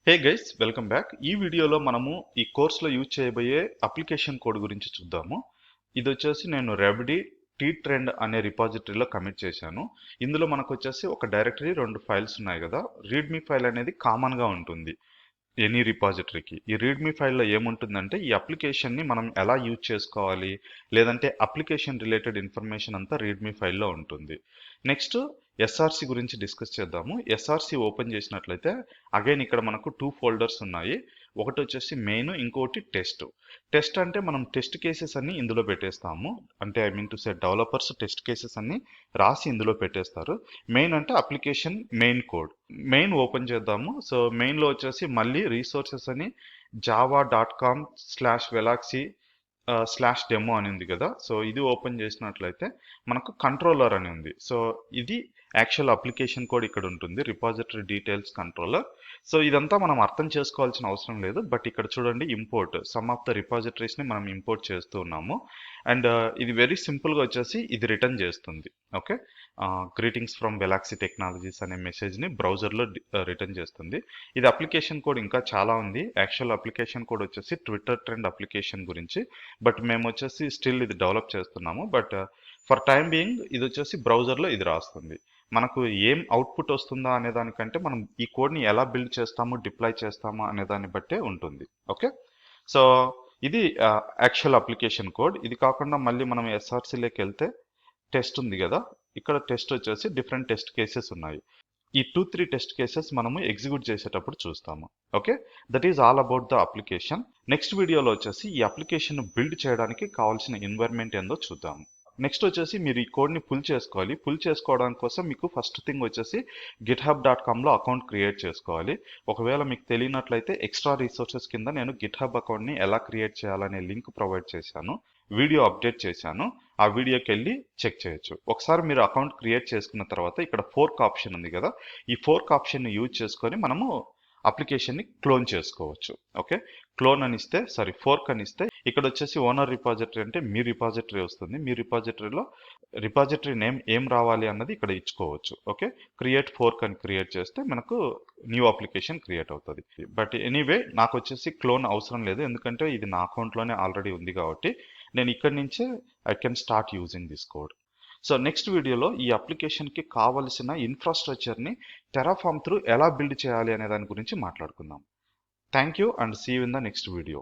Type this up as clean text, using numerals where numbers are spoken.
Hey guys, welcome back. ఈ వీడియోలో మనము ఈ కోర్సులో యూజ్ చేయబోయే అప్లికేషన్ కోడ్ గురించి చూద్దాము. ఇది వచ్చేసి నేను రెవడి టీ ట్రెండ్ అనే రిపాజిటరీలో కమిట్ చేశాను. ఇందులో మనకు వచ్చేసి ఒక డైరెక్టరీ, 2 ఫైల్స్ ఉన్నాయి కదా. రీడ్మీ ఫైల్ అనేది కామన్గా ఉంటుంది ఎనీ రిపాజిటరీకి. ఈ రీడ్మీ ఫైల్లో ఏముంటుందంటే ఈ అప్లికేషన్ని మనం ఎలా యూజ్ చేసుకోవాలి, లేదంటే అప్లికేషన్ రిలేటెడ్ ఇన్ఫర్మేషన్ అంతా రీడ్మీ ఫైల్లో ఉంటుంది. నెక్స్ట్ ఎస్ఆర్సి గురించి డిస్కస్ చేద్దాము. ఎస్ఆర్సి ఓపెన్ చేసినట్లయితే అగైన్ ఇక్కడ మనకు 2 ఫోల్డర్స్ ఉన్నాయి. ఒకటి వచ్చేసి మెయిన్, ఇంకోటి టెస్ట్. టెస్ట్ అంటే మనం టెస్ట్ కేసెస్ అన్ని ఇందులో పెట్టేస్తాము. అంటే I mean to say developers test cases అన్ని రాసి ఇందులో పెట్టేస్తారు. మెయిన్ అంటే application main code. Main open చేద్దాము. సో మెయిన్లో వచ్చేసి మళ్ళీ రీసోర్సెస్ అని java.com/Valaxy /demo అని ఉంది కదా. సో ఇది ఓపెన్ చేసినట్లయితే మనకు కంట్రోలర్ అని ఉంది. సో ఇది యాక్చువల్ అప్లికేషన్ కోడ్ ఇక్కడ ఉంటుంది, రిపాజిటరీ డీటెయిల్స్ కంట్రోలర్. సో ఇదంతా మనం అర్థం చేసుకోవాల్సిన అవసరం లేదు. బట్ ఇక్కడ చూడండి, import some of the repositories ని మనం ఇంపోర్ట్ చేస్తూ ఉన్నాము. అండ్ ఇది వెరీ సింపుల్ గా వచ్చేసి ఇది రిటర్న్ చేస్తుంది. ఓకే, గ్రీటింగ్స్ ఫ్రమ్ వెలాక్సీ టెక్నాలజీస్ అనే మెసేజ్ ని బ్రౌజర్ లో రిటర్న్ చేస్తుంది. ఇది అప్లికేషన్ కోడ్ ఇంకా చాలా ఉంది. యాక్చువల్ అప్లికేషన్ కోడ్ వచ్చేసి ట్విట్టర్ ట్రెండ్ అప్లికేషన్ గురించి, బట్ మేము వచ్చేసి స్టిల్ ఇది డెవలప్ చేస్తున్నాము. బట్ ఫర్ టైమ్ బీయింగ్ ఇది వచ్చేసి బ్రౌజర్లో ఇది రాస్తుంది. మనకు ఏం అవుట్పుట్ వస్తుందా అనే దానికంటే మనం ఈ కోడ్ని ఎలా బిల్డ్ చేస్తాము, డిప్లాయ్ చేస్తాము అనే దాన్ని బట్టే ఉంటుంది. ఓకే, సో ఇది యాక్చువల్ అప్లికేషన్ కోడ్. ఇది కాకుండా మళ్ళీ మనం ఎస్ఆర్సీలోకి వెళ్తే టెస్ట్ ఉంది కదా. ఇక్కడ టెస్ట్ వచ్చేసి డిఫరెంట్ టెస్ట్ కేసెస్ ఉన్నాయి. ఈ 2-3 టెస్ట్ కేసెస్ మనము ఎగ్జిక్యూట్ చేసేటప్పుడు చూస్తాము. Okay, that is all about the application. Next వీడియోలో వచ్చేసి ఈ అప్లికేషన్ బిల్డ్ చేయడానికి కావాల్సిన ఎన్వైర్న్మెంట్ ఏందో చూద్దాము. నెక్స్ట్ వచ్చేసి మీరు ఈ కోడ్ని పుల్ చేసుకోవాలి. పుల్ చేసుకోవడానికి కోసం మీకు ఫస్ట్ థింగ్ వచ్చేసి github.comలో అకౌంట్ క్రియేట్ చేసుకోవాలి. ఒకవేళ మీకు తెలియనట్లయితే ఎక్స్ట్రా రిసోర్సెస్ కింద నేను గిట్హబ్ అకౌంట్ని ఎలా క్రియేట్ చేయాలనే లింక్ ప్రొవైడ్ చేశాను, వీడియో అప్డేట్ చేశాను. ఆ వీడియోకి వెళ్ళి చెక్ చేయొచ్చు. ఒకసారి మీరు అకౌంట్ క్రియేట్ చేసుకున్న తర్వాత ఇక్కడ ఫోర్క్ ఆప్షన్ ఉంది కదా, ఈ ఫోర్క్ ఆప్షన్ని యూజ్ చేసుకొని మనము అప్లికేషన్ని క్లోన్ చేసుకోవచ్చు. ఓకే, క్లోన్ అని ఇస్తే ఫోర్క్ అని ఇస్తే ఇక్కడ వచ్చేసి ఓనర్ రిపాజిటరీ అంటే మీ రిపాజిటరీ వస్తుంది. మీ రిపాజిటరీలో రిపాజిటరీ నేమ్ ఏం రావాలి అన్నది ఇక్కడ ఇచ్చుకోవచ్చు. ఓకే, క్రియేట్ ఫోర్క్ అని క్రియేట్ చేస్తే మనకు న్యూ అప్లికేషన్ క్రియేట్ అవుతుంది. బట్ ఎనీవే నాకు వచ్చేసి క్లోన్ అవసరం లేదు, ఎందుకంటే ఇది నా అకౌంట్లోనే ఆల్రెడీ ఉంది కాబట్టి నేను ఇక్కడి నుంచే I can start using this code. So next వీడియోలో ఈ అప్లికేషన్కి కావలసిన ఇన్ఫ్రాస్ట్రక్చర్ని టెరాఫార్మ్ త్రూ ఎలా బిల్డ్ చేయాలి అనే దాని గురించి మాట్లాడుకుందాం. Thank you and see you in the next video.